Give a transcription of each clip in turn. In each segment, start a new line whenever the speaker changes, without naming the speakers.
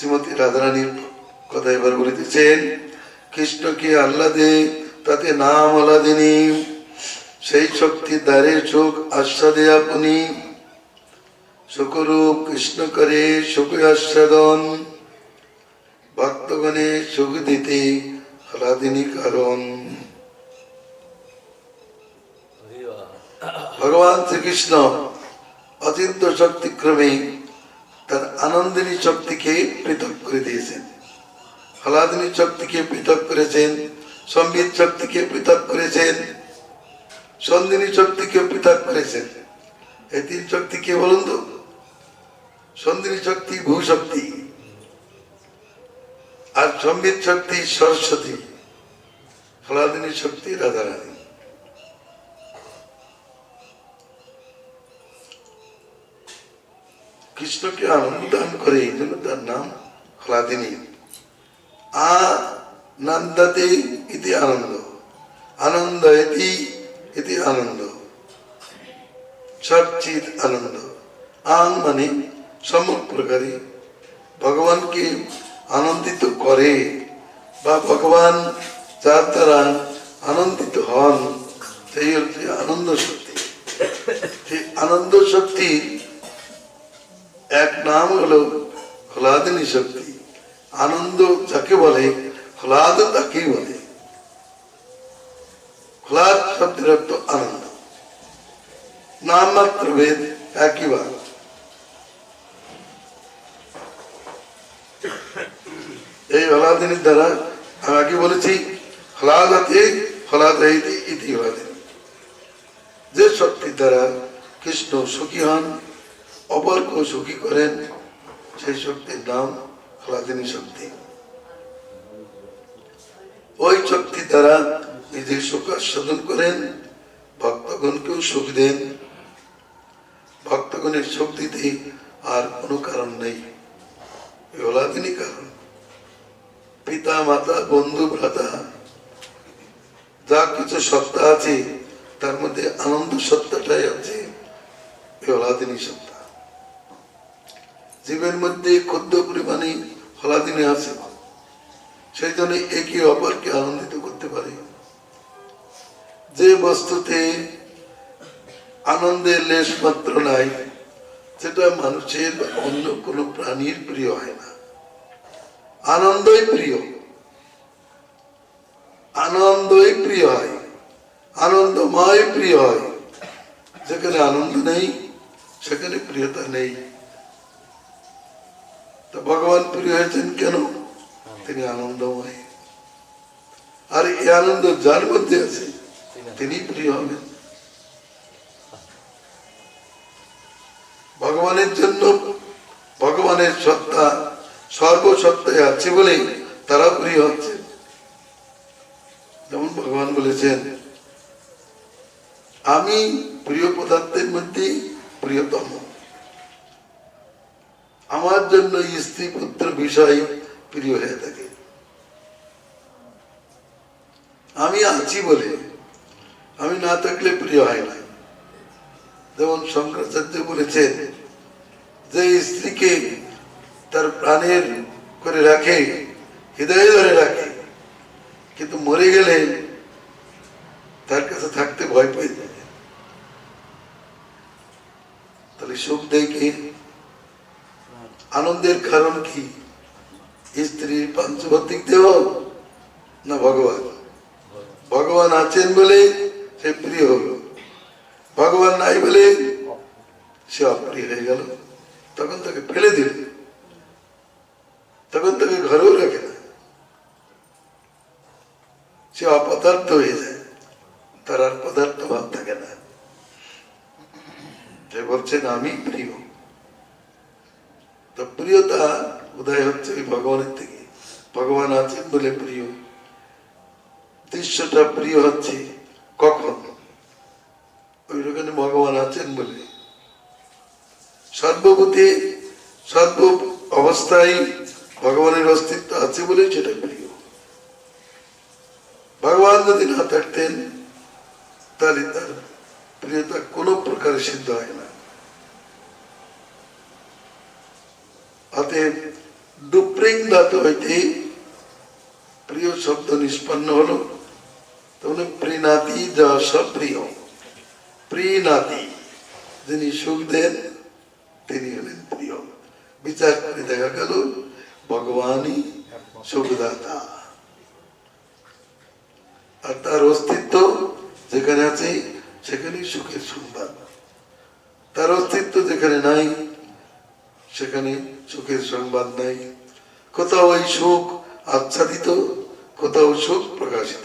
শ্রীমতী রাধারানীর কথা এবার বলিতেছেন। কৃষ্ণকে আহ্লাদে তাতে নাম আহ্লাদিনী, সেই শক্তির দ্বারে সুখ আস্বাদে আপনি, সুখরূপ কৃষ্ণ করে সুখ আস্বাদন, ভক্তগণে সুখ দিতে আহ্লাদিনী কারণ। ভগবান শ্রীকৃষ্ণ অচিন্ত শক্তিক্রমে তার আনন্দিনী শক্তিকে পৃথক করে দিয়েছেন, আহ্লাদিনী শক্তিকে পৃথক করেছেন, সম্বিত শক্তিকে পৃথক করেছেন, সন্দিনী শক্তিকে পৃথক করেছেন। এই তিন শক্তি কে বলুন তো? সন্দিনী শক্তি ভূ শক্তি, আর সম্বিত শক্তি সরস্বতী, আহ্লাদিনী শক্তি রাধারানী। কৃষ্ণকে আনন্দ দান করে, এই জন্য তার নাম আহ্লাদিনী। আনন্দাতে ইতি আনন্দ, আনন্দয়তি ইতি আনন্দ, সচ্চিৎ আনন্দ। আং মানে সমক প্রকারে ভগবানকে আনন্দিত করে বা ভগবান যার দ্বারা আনন্দিত হন, সেই হচ্ছে আনন্দ শক্তি। সেই আনন্দ শক্তি এক নাম হলো আহ্লাদিনী শক্তি। আনন্দ যাকে বলে, আহ্লাদ তাকেই বলে। আহ্লাদ শব্দের অর্থ আনন্দ, নাম মাত্র ভেদ, একই বার। এই আহ্লাদিনীর দ্বারা আমি আগে বলেছি, আহ্লাদাতে আহ্লাদাইতি ইতি আহ্লাদিনী। যে শক্তির দ্বারা কৃষ্ণ সুখী হন, অপরকে সুখী করেন, সেই শক্তির নাম আহ্লাদিনী শক্তি। ওই শক্তির দ্বারা নিজে সুখ আস্বাদন করেন, ভক্তগণকেও সুখ দেন। ভক্তগণের সুখ দিতে আর কোনো কারণ নেই, আহ্লাদিনী কারণ। পিতা মাতা বন্ধু ভ্রাতা যা কিছু সত্তা আছে, তার মধ্যে আনন্দ সত্তাটাই আছে আহ্লাদিনী সত্তা। জীবের মধ্যে ক্ষুদ্র পরিমাণে আহ্লাদিনী আছে, সেই জন্য একে অপরকে আনন্দিত করতে পারে। যে বস্তুতে আনন্দের লেশ মাত্র নাই, সেটা মানুষের অন্য কোনো প্রাণীর প্রিয় হয় না। আনন্দই প্রিয়, আনন্দই প্রিয় হয়, আনন্দময় প্রিয় হয়। যেখানে আনন্দ নেই, সেখানে প্রিয়তা নেই। তো ভগবান প্রিয় হয়েছেন কেন? তিনি আনন্দময়। আর এই আনন্দ যার মধ্যে আছে, তিনি প্রিয় হবেন। ভগবানের জন্য, ভগবানের সত্তা সর্বসত্তায় আছে বলেই তারা প্রিয় হচ্ছে। যেমন ভগবান বলেছেন, আমি প্রিয় পদার্থের মধ্যে প্রিয়তম। আমার জন্য স্ত্রী পুত্র বিষয় প্রিয় হয়ে থাকে। আমি আছি বলে, আমি না থাকলে প্রিয় হয় না। যেমন শঙ্করাচার্য বলেছেন, যে স্ত্রীকে তার প্রাণের করে রাখে, হৃদয়ে ধরে রাখে, কিন্তু মরে গেলে তার কাছে থাকতে ভয় পেয়ে যায়, তাহলে সুখ দেয় কে? আনন্দের কারণ কি? স্ত্রীর পাঞ্চভৌতিক দেহ না ভগবান? ভগবান আছেন বলে সে প্রিয় হলো, ভগবান নাই বলে সে অপ্রিয় হয়ে গেল। তখন তাকে ফেলে দিল, তখন তাকে ঘরেও রাখে না, সে অপদার্থ হয়ে যায়, তার আর পদার্থ ভাব থাকে না। সে বলছেন আমি প্রিয়। তো প্রিয়তা উদয় হচ্ছে ভগবানের থেকে। ভগবান আছেন বলে প্রিয়। দৃশ্যটা প্রিয় হচ্ছে কখন? ওইখানে ভগবান আছেন বলে। সর্বভূতে সর্ব অবস্থায় ভগবানের অস্তিত্ব আছে বলে সেটা প্রিয়। ভগবান যদি না থাকতেন, তাহলে তার প্রিয়তা কোন প্রকারে সিদ্ধ হয় না। অতএব ডুপ্রিং ধাতু হইতে প্রিয় শব্দ নিষ্পন্ন হলো, তখন প্রিনাতি যশ প্রিয়। প্রিনাতি, যিনি সুখ দেন তিনি হলেন প্রিয়। বিচার করে দেখা গেল ভগবানই সুখদাতা, আর তার অস্তিত্ব যেখানে আছে সেখানেই সুখের সংবাদ, তার অস্তিত্ব যেখানে নাই সেখানে সুখের সংবাদ নাই। কোথাও ওই সুখ আচ্ছাদিত, কোথাও সুখ প্রকাশিত।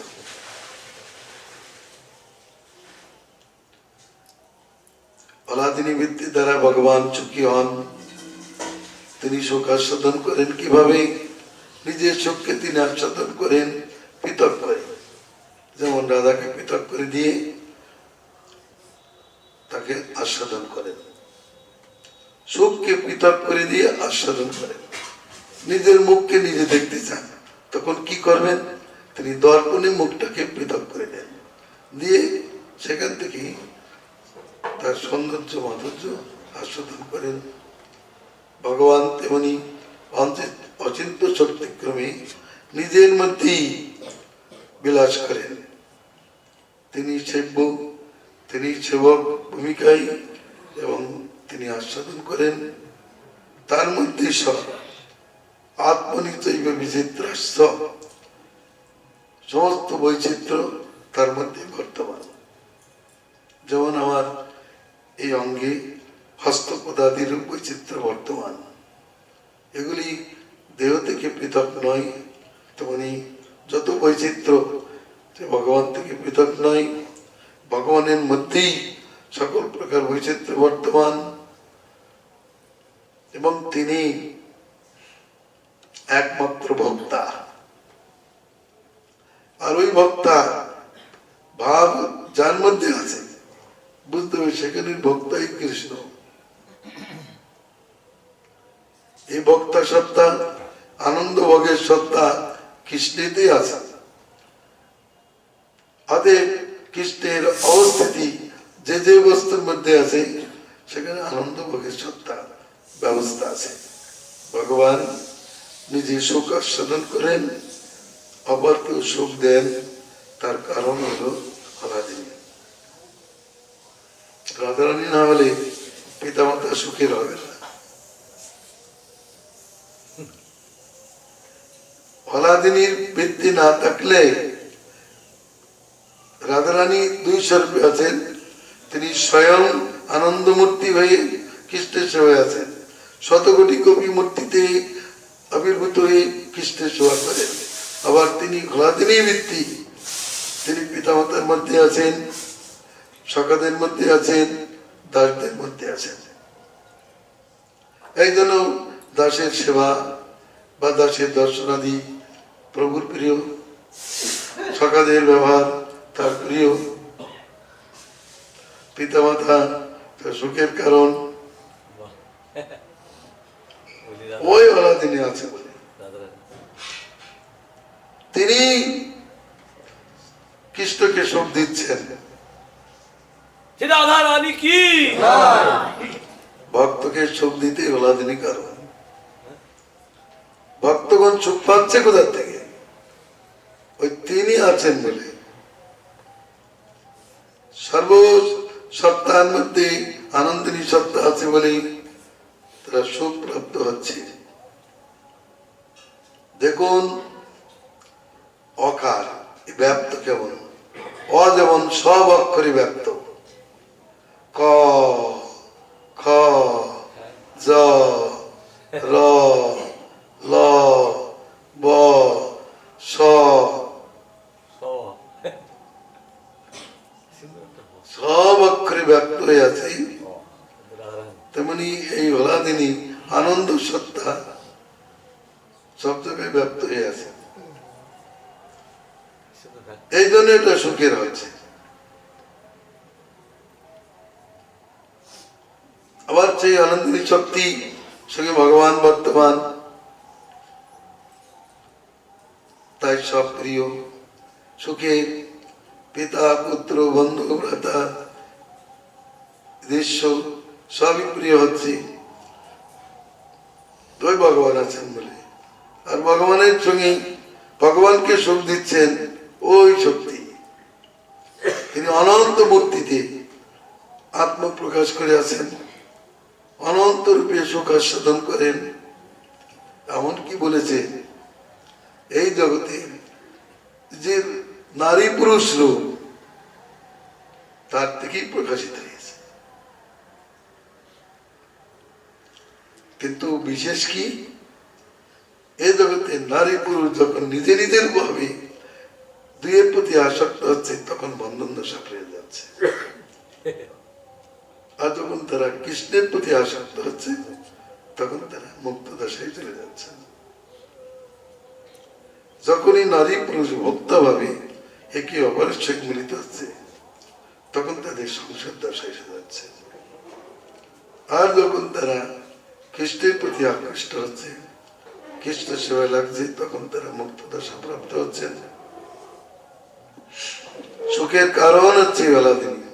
আলাদিনী বৃত্তি দ্বারা ভগবান সুখী হন। তিনি সুখ আস্বাদন করেন কিভাবে? নিজের সুখকে তিনি আস্বাদন করেন পৃথক করে, যেমন রাধাকে পৃথক করে দিয়ে তাকে আস্বাদন করেন, সুখকে পৃথক করে দিয়ে আস্বাদন করেন। নিজের মুখকে নিজে দেখতে চান, তখন কি করবেন? তিনি দর্পণে মুখটাকে পৃথক করে দেন, দিয়ে সেখান থেকে তার সৌন্দর্য মাধুর্য আস্বাদন করেন। ভগবান তেমনি অচিন্ত শক্তিক্রমে নিজের মধ্যেই বিলাস করেন। তিনি সেব্য, তিনি সেবক ভূমিকায়, এবং তিনি আস্বাদন করেন। তার মধ্যে সব আত্মনিচৈব বিচিত্রাস্য, সমস্ত বৈচিত্র্য তার মধ্যে বর্তমান। যেমন আমার এই অঙ্গে হস্তপদাদির বৈচিত্র্য বর্তমান, এগুলি দেহ থেকে পৃথক নয়। তেমনি যত বৈচিত্র্য ভগবান থেকে পৃথক নয়, ভগবানের মধ্যেই সকল প্রকার বৈচিত্র্য বর্তমান, এবং তিনি একমাত্র ভক্তা। আর ওই ভক্তা ভাব যার মধ্যে আছে বুঝতে হবে সেখানে ভক্তাই কৃষ্ণ। এই ভক্তা সত্তা, আনন্দ ভোগের সত্তা কৃষ্ণেতে আছে। অতএব কৃষ্ণের অবস্থিতি যে যে বস্তুর মধ্যে আছে সেখানে আনন্দ ভোগের সত্তা ব্যবস্থা আছে। ভগবান নিজে সুখ আস্বাদন করেন, অপরকেও সুখ দেন। তার কারণ হলো রাধারানী। রাধারানী না হলে পিতামাতা সুখের হবে না। হলাদিনীর বৃত্তি না থাকলে রাধারানী দুই স্বরূপে আছেন। তিনি স্বয়ং আনন্দমূর্তি হয়ে কৃষ্ণের সেবায় আছেন, শতকোটি কবি মূর্তিতে আবির্ভূত হয়ে কৃষ্ণের সেবা করেন। আবার তিনি হলাদিনী বৃত্তি, তিনি পিতামাতার মধ্যে আছেন, সখাদের মধ্যে আছেন, দাসদের মধ্যে আছেন। এই জন্য দাসের সেবা বা দাসের দর্শনাদি প্রভুর প্রিয়, সখাদের ব্যবহার তার প্রিয়, পিতামাতা তার সুখের কারণ। ওই হলাদিনী আছে বলে তিনি কৃষ্ণকে সুখ দিচ্ছেন। ভক্তকে সুখ দিতে হলাদিনী কারণ। ভক্তগণ সুখ পাচ্ছে কোথার থেকে? ওই তিনি আছেন বলে। সর্ব সত্তার মধ্যে আনন্দিনী সত্তা আছে বলে তারা সুখ প্রাপ্ত হচ্ছে। দেখুন অকার ব্যাপ্ত কেমন, অ যেমন সব অক্ষরে ব্যক্ত, ক খ জ র ল ব স, সব অক্ষরে ব্যক্ত হয়ে আছে। তেমনি এই হলাদিনী আনন্দ সত্তা সব জায়গায় ব্যক্ত হয়ে আছে। এই জন্য এটা সুখের হয়েছে। আবার সেই আনন্দিনী শক্তি সঙ্গে ভগবান বর্তমান, তাই সব প্রিয়। সুখে পিতা পুত্র বন্ধু ভ্রাতা দৃশ্য সবই প্রিয় হচ্ছে। ওই ভগবান আছেন বলে আর ভগবানের সঙ্গে ভগবানকে সুখ দিচ্ছেন ওই শক্তি। তিনি অনন্ত মূর্তিতে আত্মপ্রকাশ করে আছেন, অনন্ত রূপে সুখ আস্বাদন করেন। এমনকি বলেছে এই জগতে যে নারী পুরুষ রূপ তার থেকেই প্রকাশিত হয়েছে। কিন্তু বিশেষ কি, এই জগতে নারী পুরুষ যখন নিজে নিজের ভাবে দুইয়ের প্রতি আসক্ত হচ্ছে তখন বন্ধন দশা হয়ে যাচ্ছে, আর যখন তারা কৃষ্ণের প্রতি আসক্ত হচ্ছে তখন তারা মুক্ত দশায় চলে যাচ্ছে। যখনই নারী পুরুষ ভক্ত ভাবে একে অপরের সঙ্গে মিলিত হচ্ছে তখন তাদের সংসার দশা এসে যাচ্ছে। আর যখন তারা কৃষ্ণের প্রতি আকৃষ্ট হচ্ছে, কৃষ্ণ সেবায় লাগছে, তখন তারা মুক্ত দশা প্রাপ্ত হচ্ছেন। সুখের কারণ হচ্ছে হলাদিনী।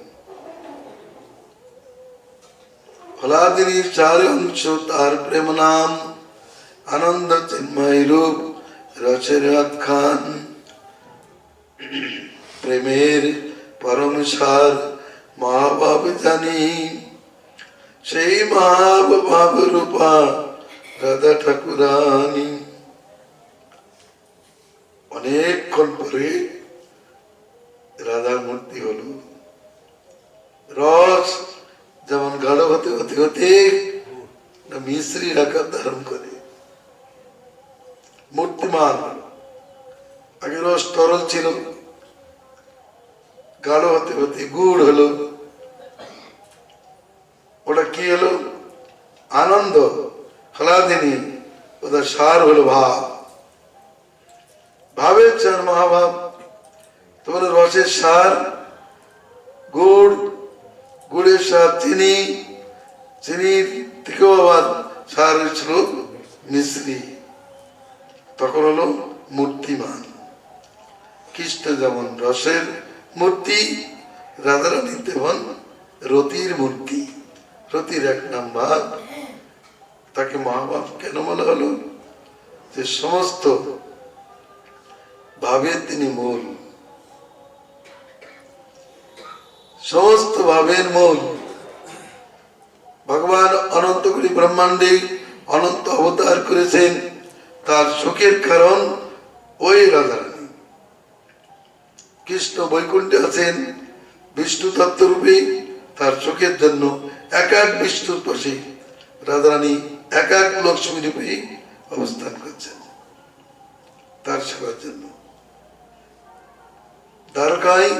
হলাদিনীর চার অংশ, তার প্রেম নাম, আনন্দ চিন্ময় রূপ, রসের আখ্যান, প্রেমের পরম সার মহাভাব জানি, সেই মহাভাব রূপা রাধা ঠাকুরানী। অনেকক্ষণ পরে রাধার মূর্তি হল। রস যেমন গাঢ় হতে হতে হতে মিশ্রির আকার ধারণ করে মূর্তিমান। আগে রস তরল ছিল, গাঢ় হতে হতে গুড় হলো। ওটা কি হলো? আনন্দ। হলাদিনী ওদের সার হলো ভাব, ভাবের চার মহাভাব। তোমার রসের সার গুড়, গুড়ের সার চিনি, চিনির থেকেও আবার সার হয়েছিল মিশ্রি, তখন হলো মূর্তিমান। কৃষ্ণ যেমন রসের মূর্তি, রাধারানী তেমন রতির মূর্তি। রতির এক নাম ভাব। তাকে মহাভাব কেন বলা হলো? যে সমস্ত ভাবের তিনি মূল, সমস্ত ভাবের মূল। ভগবান অনন্ত কোটি ব্রহ্মাণ্ডে অনন্ত অবতার করেছেন, তার সুখের কারণ ওই রাধারানী। কৃষ্ণ বৈকুণ্ঠে আছেন বিষ্ণু তত্ত্বরূপে, তার সুখের জন্য এক এক বিষ্ণুর পাশে রাধারানী এক এক লক্ষ্মী রূপে অবস্থান করছেন তার সেবার জন্য। দ্বারকায়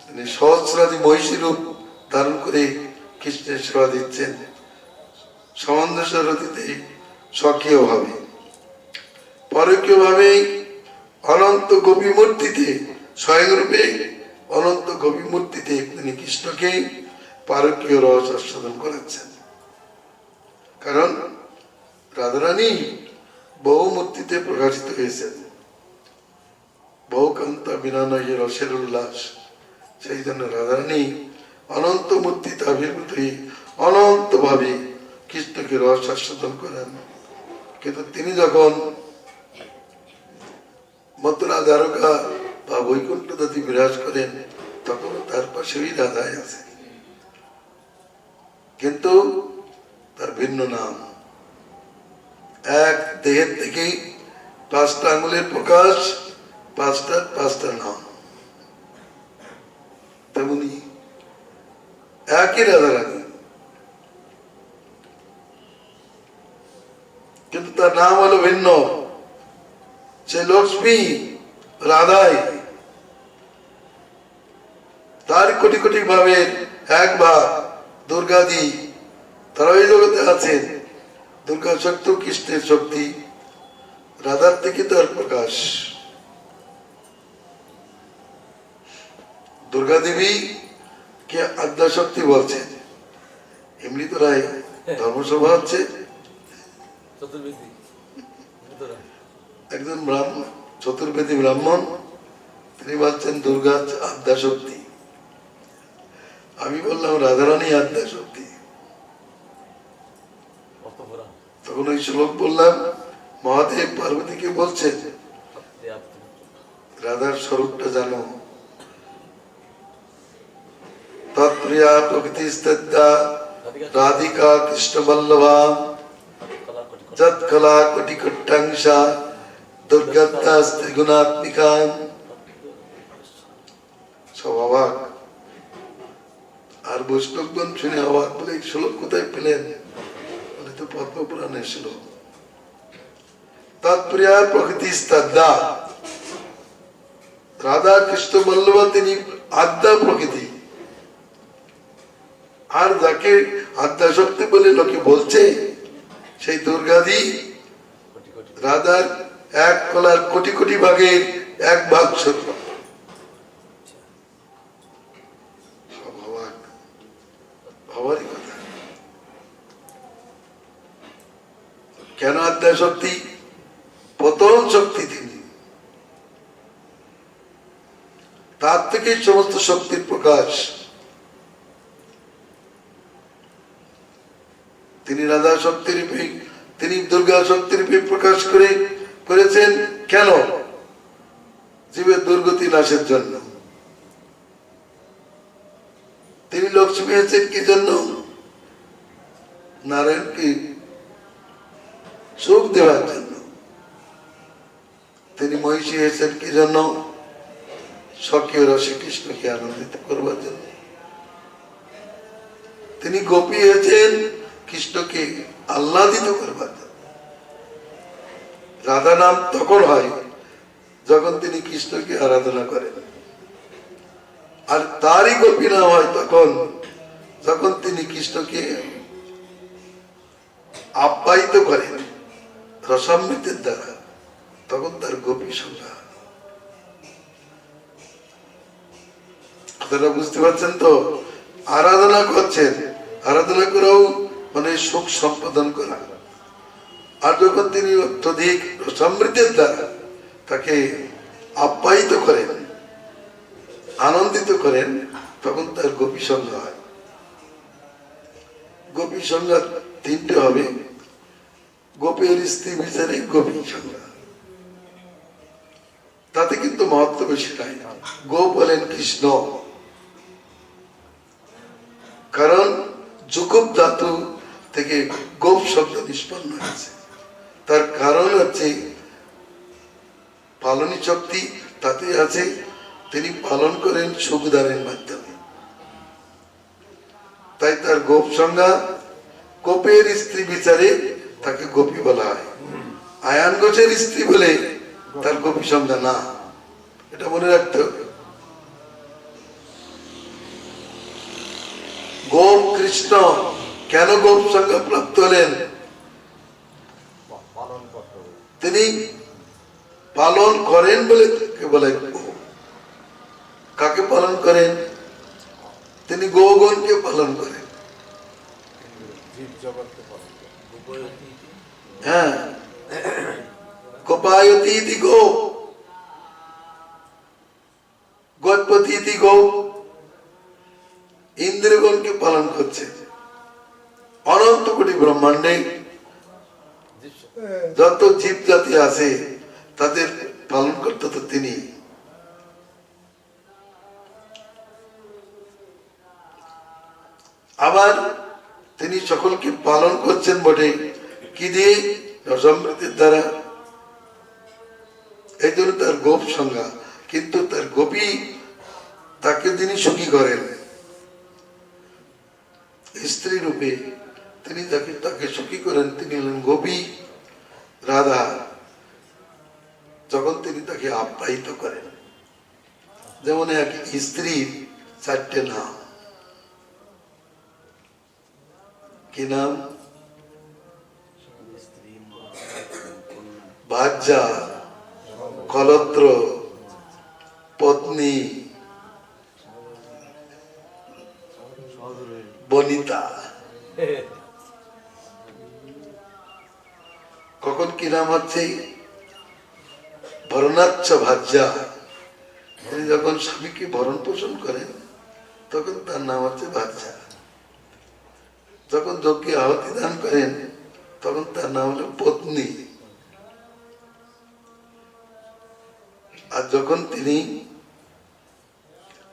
তিনি সহস্রাদি মহিষী রূপ ধারণ করে কৃষ্ণের সেবা দিচ্ছেন সামঞ্জস্যরতিতে, স্বকীয় ভাবে। পরকীয় ভাবে অনন্ত গোপী মূর্তিতে, স্বয়ং রূপে অনন্ত গোপী মূর্তিতে তিনি কৃষ্ণকে পারকীয় রস আস্বাদন করাচ্ছেন। কারণ রাধারানী বহু মূর্তিতে প্রকাশিত হয়েছেন, বহু কান্তা বিনা নয় রসের উল্লাস। সেই জন্য রাধারানী অনন্ত মূর্তিতে আবির্ভূত হয়ে অনন্ত ভাবে কৃষ্ণকে রস আস্বাদন করেন। কিন্তু তিনি যখন মথুরা, দ্বারকা বা বৈকুণ্ঠ দাতি বিরাজ করেন তখন তার পাশেই রাধাই আছে, কিন্তু তার ভিন্ন নাম। এক দেহের থেকেই পাঁচটা আঙুলের প্রকাশ, পাঁচটা নাম। তেমনি একই রাধারানী, কিন্তু তার নাম হলো ভিন্ন। সে লক্ষ্মী রাধাই, তার কোটি কোটি ভাবের এক ভাব দুর্গাদি, তারা ওই জগতে আছেন। দুর্গা শক্তি, কৃষ্ণের শক্তি, রাধার থেকে তার প্রকাশ। দুর্গা দেবী কে আদ্যা শক্তি বলছেন। এমনি তো রায় ধর্মসভা হচ্ছে, একজন ব্রাহ্মণ, চতুর্বেদী ব্রাহ্মণ, তিনি বলছেন দুর্গা আদ্যা শক্তি। আমি বললাম রাধারানী আদ্যা শক্তি। তখন ওই ওই শ্লোক বললাম, মহাদেব পার্বতীকে বলছেন রাধার স্বরূপটা জানো। তৎপ্রিয়া প্রকৃতি স্তদ্যা রাধিকা কৃষ্ণ বল্লভা যৎকলা কোটি কোট্যাংশা দুর্গতা ত্রিগুণাত্মিকা। সব অবাক, আর বৈষ্ণবগণ শুনে অবাক, বলে এই শ্লোক কোথায় পেলেন? বলে তো পদ্মপুরাণে শ্লোক। তৎপ্রিয়া প্রকৃতি স্তদ্যা, রাধা কৃষ্ণ বল্লভা তিনি আদ্যা প্রকৃতি। আর যাকে আদ্যা শক্তি বলে লোকে বলছে, সেই দুর্গাদি রাধার এক কলার কোটি কোটি ভাগের এক ভাগ স্বরূপ। হওয়ারই কথা। কেন আদ্যা শক্তি? প্রথম শক্তি তিনি, তার থেকে সমস্ত শক্তির প্রকাশ। তিনি রাধা শক্তির রূপে, তিনি দুর্গা শক্তির রূপে প্রকাশ করেছেন। কেন? জীবের দুর্গতি নাশের জন্য। তিনি লক্ষ্মী হয়েছেন কি জন্য? নারায়ণকে সুখ দেওয়ার জন্য। তিনি মহিষী হয়েছেন কি জন্য? স্বকীয় রসে কৃষ্ণকে আনন্দিত করবার জন্য। তিনি গোপী হয়েছেন কৃষ্ণকে আহ্লাদিত করবার জন্য। রাধা নাম তখন হয় যখন তিনি কৃষ্ণকে আরাধনা করেন, আর তারই গোপী নাম হয় তখন যখন তিনি কৃষ্ণকে আপ্যায়িত করেন রসামৃতের দ্বারা, তখন তার গোপী সংজ্ঞা। কথাটা বুঝতে পারছেন তো? আরাধনা করছেন, আরাধনা করাও মানে সুখ সম্পাদন করা। আর যখন তিনি অত্যধিক রসামৃতের দ্বারা তাকে আপ্যায়িত করেন, আনন্দিত করেন, তখন তার গোপী সংজ্ঞা হয়। গোপী সংজ্ঞা তিনটে হবে। গোপের স্ত্রী বিচারে গোপী সংজ্ঞা, তাতে কিন্তু মহত্ব বেশি নাই। গো বলেন কৃষ্ণ, কারণ যুগব ধাতু থেকে গোপ শব্দ নিষ্পন্ন হয়েছে। তার কারণ হচ্ছে পালনী শক্তি তাতে আছে, তিনি পালন করেন সুখদানের মাধ্যমে। তাই তার গোপ সংজ্ঞা। গোপের স্ত্রী বিচারে তাকে গোপী বলা হয়। আয়ান ঘোষের স্ত্রী বলে তার গোপী সংজ্ঞা না, এটা মনে রাখতে হবে। গোপ কৃষ্ণ কেন গোপ সংজ্ঞা প্রাপ্ত হলেন? তিনি পালন করেন বলে তাকে বলে। কাকে পালন করেন? তিনি গোগণকে পালন করেন। হ্যাঁ, গোপায়তি ইতি গো, গোপতি ইতি গো। ইন্দ্রগণকে পালন করছে। অনন্ত কোটি ব্রহ্মাণ্ডে যত জীব জাতি আছে তাদের পালন করতে তো তিনি। আবার তিনি সকলকে পালন করছেন বটে, কি দিয়ে? রসামৃতের দ্বারা। এই জন্য তার গোপ সংজ্ঞা। কিন্তু তার গোপী তাকে তিনি সুখী করেন স্ত্রী রূপে। তিনি তাকে সুখী করেন, তিনি হলেন গোপী রাধা। যখন তিনি তাকে আপ্যায়িত করেন, যেমন এক স্ত্রীর চারটে নাম। কি নাম? ভার্যা, কলত্র, পত্নী, বনিতা। কখন কি নাম হচ্ছে? ভরণাচ্ছ ভার্যা। তিনি যখন স্বামীকে ভরণ পোষণ করেন তখন তার নাম হচ্ছে ভার্যা। যখন যজ্ঞে আহুতি দান করেন তখন তার নাম হলো পত্নী। আর যখন তিনি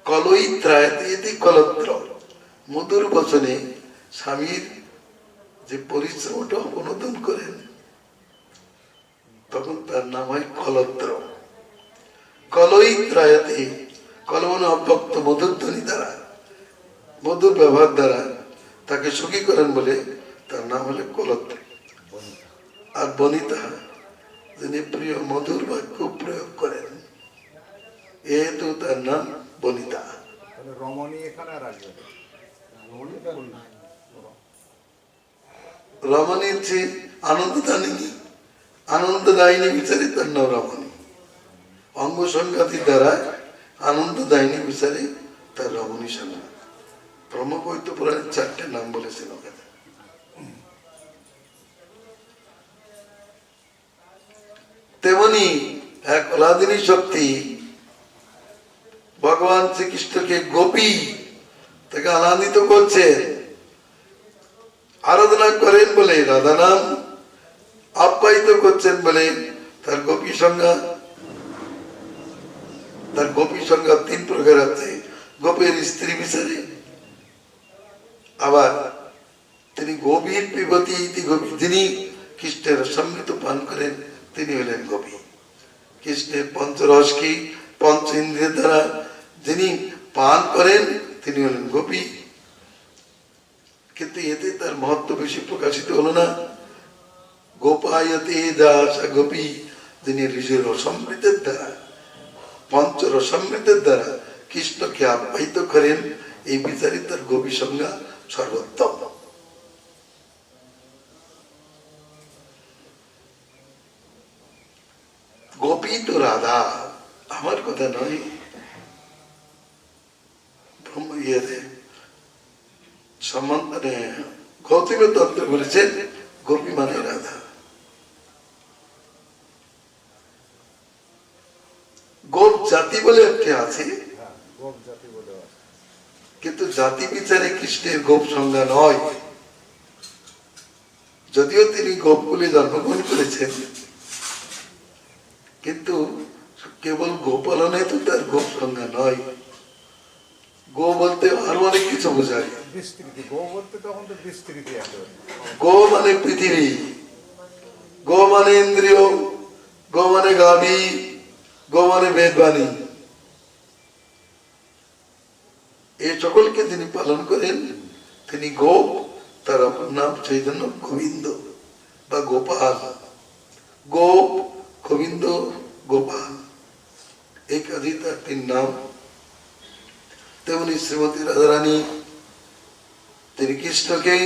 কলইত্রায়তি কলত্র, মধুর বচনে স্বামীর যে পরিশ্রমটা অনুমোদন করেন, তখন তার নাম হয় কলত্র। কলইত্রায়তি, কলমন অব্যক্ত মধুর ধ্বনি দ্বারা, মধুর ব্যবহার দ্বারা তাকে সুখী করেন বলে তার নাম হলো কলত্র। আর বনিতা, যিনি প্রিয় মধুর বাক্য প্রয়োগ করেন, এহেতু তার নাম বনিতা।
রমণী এখানে আর আসবে
রমণীর যে আনন্দদায়িনী, আনন্দদায়িনী বিচারে তার নাম রমণী। অঙ্গ সংঘাতির দ্বারা আনন্দদায়িনী বিচারে তার রমণী সংজ্ঞা। ব্রহ্মবৈত পুরাণের 4টে নাম বলেছেন ওখানে। তেমনি এক আলাদিনী শক্তি ভগবান শ্রীকৃষ্ণকে গোপী তাকে আনন্দিত করছেন, আরাধনা করেন বলে রাধা নাম, আপ্যায়িত করছেন বলে তার গোপী সংজ্ঞা। তার গোপী সংজ্ঞা 3 প্রকার আছে। গোপের স্ত্রী বিচারে, আবার তিনি গভীর পিবতী ইতি গোপী, যিনি কৃষ্ণের সমৃদ্ধ পান করেন তিনি হলেন গোপী। কৃষ্ণের পঞ্চরস কি পঞ্চ ইন্দ্রিয়ের দ্বারা যিনি পান করেন তিনি হলেন গোপী। কিন্তু এতে তার মহত্ব বেশি প্রকাশিত হলো না। গোপায়তে দাসা গোপী, যিনি নিজের রসমৃতের দ্বারা, পঞ্চ রসমৃতের দ্বারা কৃষ্ণকে আপ্যায়িত করেন, এই বিচারে তার গোপী সংজ্ঞা সর্বোত্তম। গোপী তো রাধা, আমার কথা নয়। সম্বন্ধে গৌতমী তত্ত্ব বলেছেন গোপী মানে রাধা। গোপ জাতি বলে একটি আছে, কিন্তু জাতি বিচারে কৃষ্ণের গোপ সংজ্ঞা নয়। যদিও তিনি গোপকুলে জন্মগ্রহণ করেছেন, কিন্তু কেবল গোপালনে তো তার গোপ সংজ্ঞা নয়। গো বলতে আরো অনেক কিছু বোঝায়। গো মানে পৃথিবী, গো মানে ইন্দ্রিয়, গো মানে গাভী, গো মানে বেদবাণী। এই সকলকে তিনি পালন করেন, তিনি গোপ। তার অপর নাম চৈতন্য গোবিন্দ বা গোপাল। গোপ, গোবিন্দ, গোপাল, এই কাজেই তার 3 নাম। তেমনি শ্রীমতী রাধারানী, তিনি কৃষ্ণকে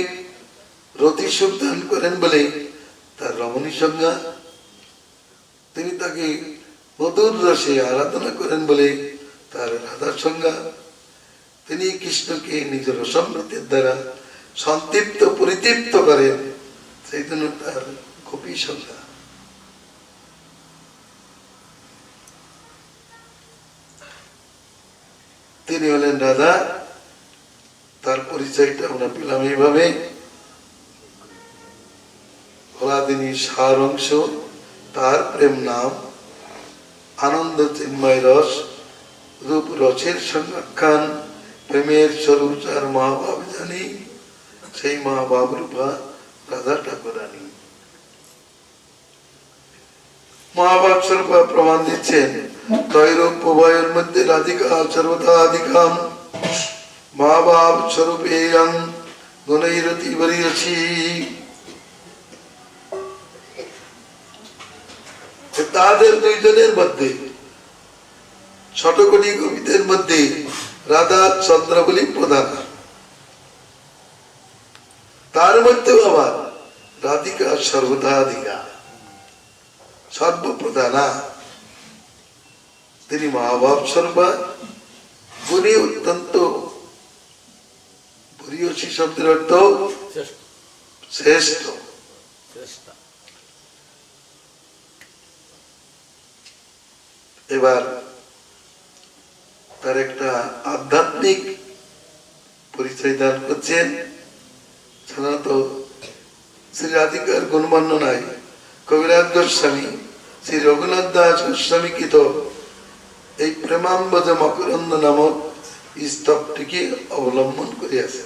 রতি সুখ দান করেন বলে তার রমণী সংজ্ঞা। তিনি তাকে মধুর রসে আরাধনা করেন বলে তার রাধার সংজ্ঞা। তিনি কৃষ্ণকে নিজের সমৃদ্ধির দ্বারা সন্তৃপ্ত পরিতৃপ্ত করেন, সেই জন্য তার গোপী সংজ্ঞা। তিনি হলেন রাধা। তার পরিচয়টা আমরা পেলাম এইভাবে। হলাদিনীর সার অংশ, তার প্রেম নাম আনন্দ চিন্ময় রস, রূপ রসের সংখ্যান, প্রেমের স্বরূপ যার মহাভাব জানি, সেই মহাভাব রূপা রাধা ঠাকুরানী। মহাভাব স্বরূপা প্রমাণ দিচ্ছেন তৈরূপ উভয়ের মধ্যে রাধিকা সর্বদাধিকাম মহাভাব স্বরূপে গুণৈরতি বরিয়সী। তাদের 2 জনের মধ্যে, ষটকোটি কবিদের মধ্যে রাধা চন্দ্রাবলী প্রধান। তার মধ্যেও আবার রাধিকা সর্বদাধিকা, সর্বপ্রধানা। তিনি মহাভাব স্বরূপা, গুণী অত্যন্ত। বরিয়সী শব্দের অর্থ শ্রেষ্ঠ। এবার তার একটা আধ্যাত্মিক পরিচয় দান করছেন। সাধারণত শ্রী রাধিকার গুণবর্ণনায় কবিরাজ গোস্বামী শ্রী রঘুনাথ দাস গোস্বামী কৃত এই প্রেমাম্বজ মকরন্দ নামক স্তবটিকে অবলম্বন করিয়াছে।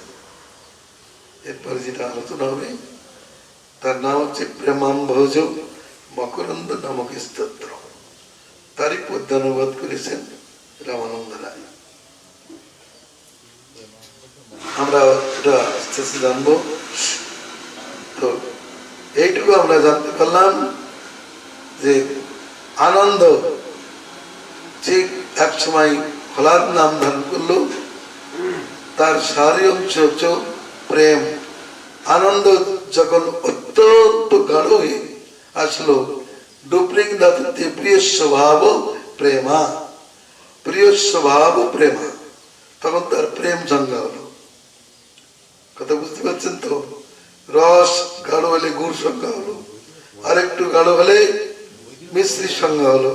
এরপরে যেটা আলোচনা হবে তার নাম হচ্ছে প্রেমাম্বজ মকরন্দ নামক স্তোত্র। তারই পদ্যানুবাদ করেছেন রামানন্দ রায়। আমরা এটা আস্তে আস্তে জানবো। তো এইটুকু আমরা জানতে পারলাম যে আনন্দ যে এক সময় হলাদ নাম ধারণ করলো, তার সারি অংশ হচ্ছে প্রেম। আনন্দ যখন অত্যন্ত গাঢ় হয়ে আসলো, ডুপ্লিং দাতে প্রিয় স্বভাব প্রেমা, প্রিয় স্বভাব প্রেমা, তখন তার প্রেম সংজ্ঞা হলো। কথা বুঝতে পারছেন তো? রস গাঢ় হলে গুড় সংজ্ঞা হলো, আরেকটু গাঢ় হলে মিশ্রি সংজ্ঞা হলো,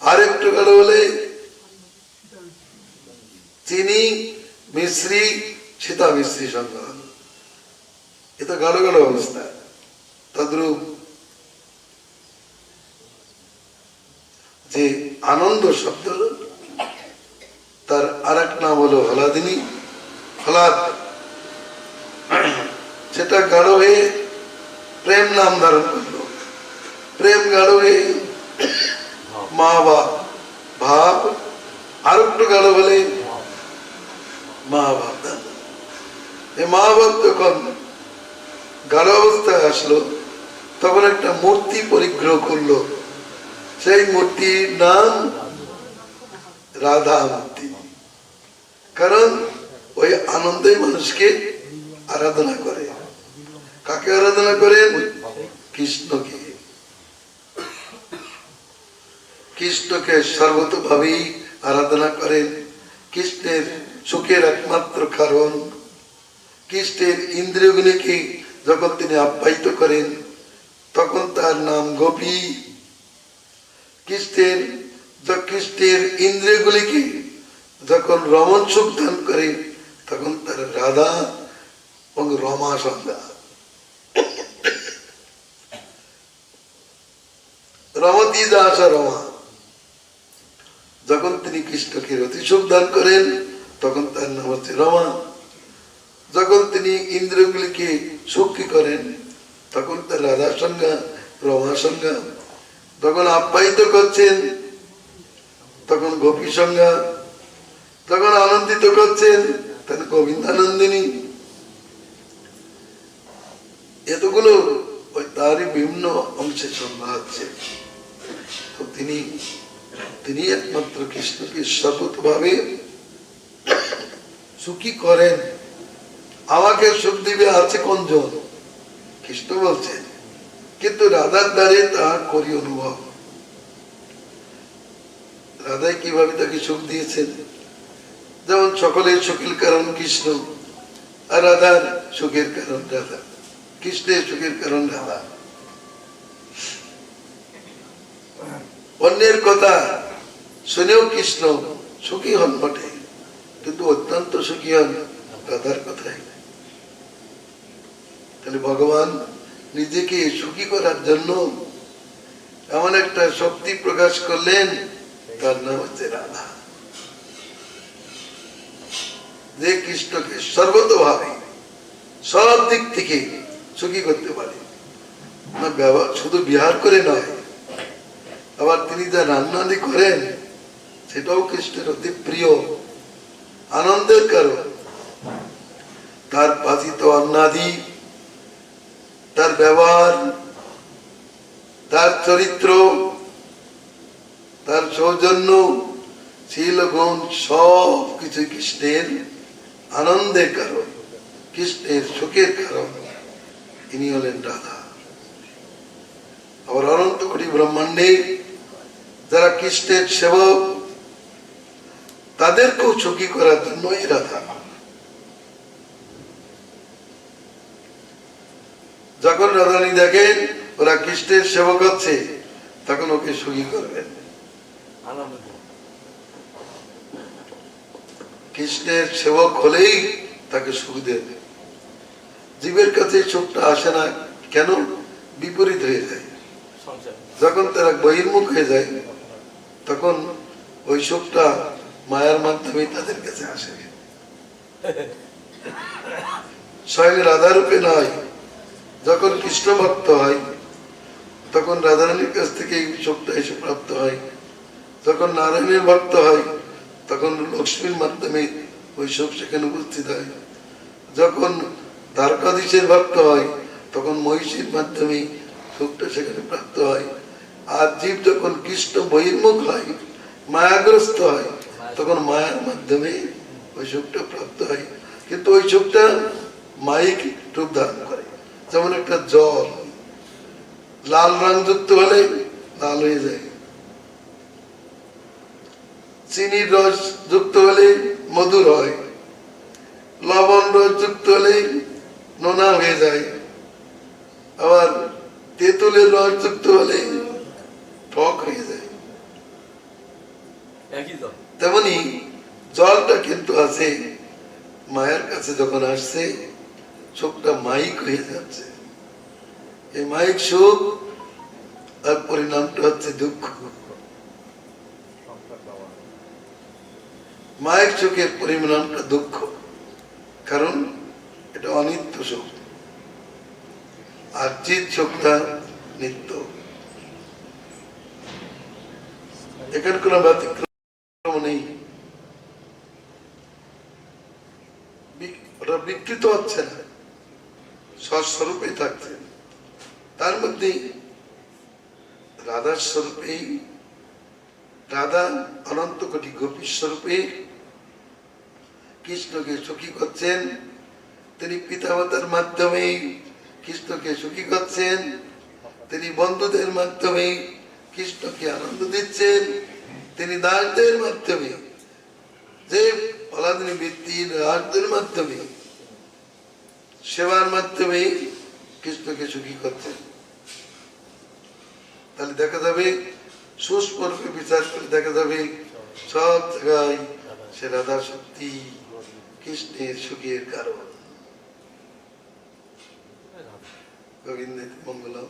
আরেকটু গাঢ় হলে চিনি মিশ্রি সীতা মিশ্রি সংজ্ঞা হলো। এটা গাঢ় গাঢ় অবস্থা। তদ্রূপ যে আনন্দ শব্দ তার আর এক নাম হলো হলাদিনী। হলাদ সেটা গাঢ় হয়ে প্রেম নাম ধারণ করলো, প্রেম গাঢ় হয়ে মা বাপ ভাব, আর একটু গাঢ় হলে মা বাপ। এই মা বাপ যখন গাঢ় অবস্থায় আসলো, তখন একটা মূর্তি পরিগ্রহ করলো। সেই মূর্তির নাম রাধা মূর্তি। কারণ ওই আনন্দে মানুষকে আরাধনা করে। কাকে আরাধনা করেন? কৃষ্ণকে। কৃষ্ণকে সর্বতভাবেই আরাধনা করেন। কৃষ্ণের সুখের একমাত্র কারণ, কৃষ্ণের ইন্দ্রিয়গুলিকে যখন তিনি আপ্যায়িত করেন, তখন তার নাম গোপী। কৃষ্ণের ইন্দ্রিয়গুলিকে যখন রমণ সুখ দান করে, তখন তার রাধা এবং রমা সংজ্ঞা। রমতী দাস রমা। যখন তিনি কৃষ্ণকে রতি সুখ দান করেন, তখন তার নাম হচ্ছে রমা। যখন তিনি ইন্দ্রিয়গুলিকে সুখী করেন, তখন তার রাধা সংজ্ঞা, রমা সংজ্ঞা। যখন আপ্যায়িত করছেন, তখন গোপী সংজ্ঞা। যখন আনন্দিত করছেন, তখন গোবিন্দানন্দিনী। এতগুলো ওই তারই বিভিন্ন অংশে সংজ্ঞা হচ্ছে। তো তিনি একমাত্র কৃষ্ণকে সর্বতভাবে সুখী করেন। আমাকে সুখ দিবে আছে কোনজন? কৃষ্ণ বলছেন। কিন্তু রাধার দ্বারে তার করি অনুভব। রাধাই কিভাবে তাকে সুখ দিয়েছেন? যেমন সকলের সুখের কারণ কৃষ্ণ, আর রাধার সুখের কারণ রাধা। কৃষ্ণের সুখের কারণ রাধা। অন্যের কথা শুনেও কৃষ্ণ সুখী হন বটে, কিন্তু অত্যন্ত সুখী হন রাধার কথায়। তাহলে ভগবান নিজেকে সুখী করার জন্য এমন একটা শক্তি প্রকাশ করলেন, তার নাম হচ্ছে রাধা। যে কৃষ্ণকে সর্বতভাবে সব দিক থেকে সুখী করতে পারে। শুধু বিহার করে নয়, আবার তিনি যা রান্নাদি করেন সেটাও কৃষ্ণের অতি প্রিয়, আনন্দের কারণ। তার পাচিত অন্নাদি, তার ব্যবহার, তার চরিত্র, তার সৌজন্য, শীল গুণ সব কিছু কৃষ্ণের আনন্দের কারণ, কৃষ্ণের সুখের কারণ। ইনি হলেন রাধা। আবার অনন্ত কোটি ব্রহ্মাণ্ডে যারা কৃষ্ণের সেবক, তাদেরকেও সুখী করার জন্যই রাধা। যখন রাধারানী দেখেন ওরা কৃষ্ণের সেবক হচ্ছে, তখন ওকে সুখী করবেন। কৃষ্ণের সেবক হলেই তাকে সুখ দেবে। জীবের কাছে সুখটা আসে না কেন? বিপরীত হয়ে যায়। যখন তারা বহির্মুখ হয়ে যায় তখন ওই সুখটা মায়ার মাধ্যমে তাদের কাছে আসে। স্বয়ং রাধারূপে নয়, যখন কৃষ্ণ ভক্ত হয় তখন রাধারানীর কাছ থেকে এই সুখটা এসে প্রাপ্ত হয়। যখন নারায়ণের ভক্ত হয় তখন লক্ষ্মীর মাধ্যমে ওই সুখ সেখানে উপস্থিত হয়। যখন দ্বারকাধীশের ভক্ত হয় তখন মহিষীর মাধ্যমে সুখটা সেখানে প্রাপ্ত হয়। আর জীব যখন কৃষ্ণ বহির্মুখ হয়, মায়াগ্রস্ত হয়, তখন মায়ার মাধ্যমে ওই সুখটা প্রাপ্ত হয়। কিন্তু ওই সুখটা মায়িক রূপ ধারণ করে। যেমন একটা জল লাল রং যুক্ত হলে লাল হয়ে যায়, চিনির রস যুক্ত হলে মধুর হয়, লবণ রস যুক্ত হলে নোনা হয়ে যায়, আবার তেঁতুলের রস যুক্ত হলে টক হয়ে যায়। তেমনি জলটা কিন্তু আছে, মায়ের কাছে যখন আসছে সুখটা মাইক হয়ে যাচ্ছে। এই মাইক সুখ আর পরিণামটা হচ্ছে দুঃখ। মায়ের সুখের পরিণামটা দুঃখ, কারণ এটা অনিত্য সুখ। আর চিৎ সুখটা নিত্য। এখানে কোনো ব্যতিক্রম নেই। ওটা বিকৃত হচ্ছে না, স্বস্বরূপে থাকছে। তার মধ্যে রাধার স্বরূপেই, রাধা অনন্ত কোটি গোপীর স্বরূপে কৃষ্ণকে সুখী করছেন। তিনি পিতামাতার মাধ্যমে কৃষ্ণকে সুখী করছেন, তিনি বন্ধুদের মাধ্যমে কৃষ্ণকে আনন্দ দিচ্ছেন, তিনি দাসদের মাধ্যমে, যে পলাদিনী বৃত্তির রাজদের মাধ্যমে, সেবার মাধ্যমে কৃষ্ণকে সুখী করছেন। তাহলে দেখা যাবে, সুস্পর্শে বিচার করে দেখা যাবে সব জায়গায় সে রাধা শক্তি কৃষ্ণের সুখের কারণ। গোবিন্দ মঙ্গলম।